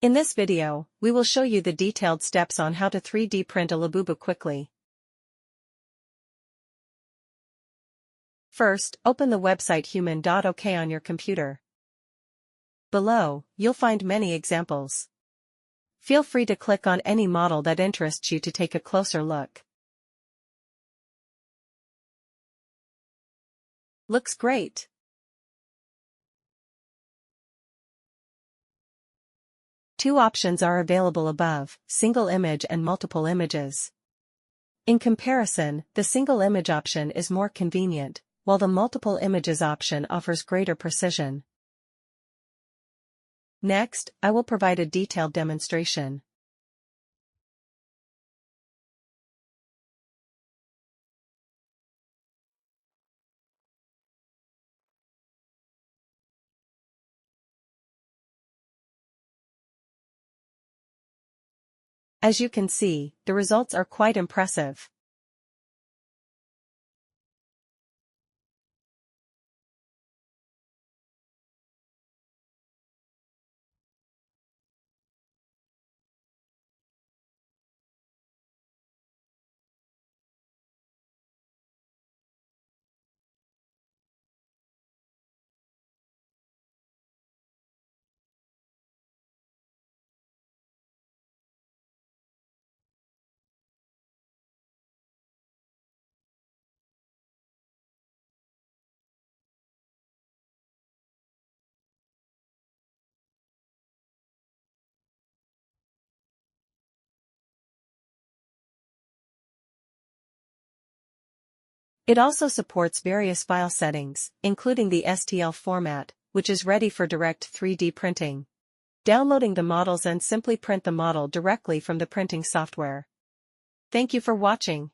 In this video, we will show you the detailed steps on how to 3D print a Labubu quickly. First, open the website human.ok on your computer. Below, you'll find many examples. Feel free to click on any model that interests you to take a closer look. Looks great. Two options are available above, single image and multiple images. In comparison, the single image option is more convenient, while the multiple images option offers greater precision. Next, I will provide a detailed demonstration. As you can see, the results are quite impressive. It also supports various file settings, including the STL format, which is ready for direct 3D printing. Downloading the models and simply print the model directly from the printing software. Thank you for watching.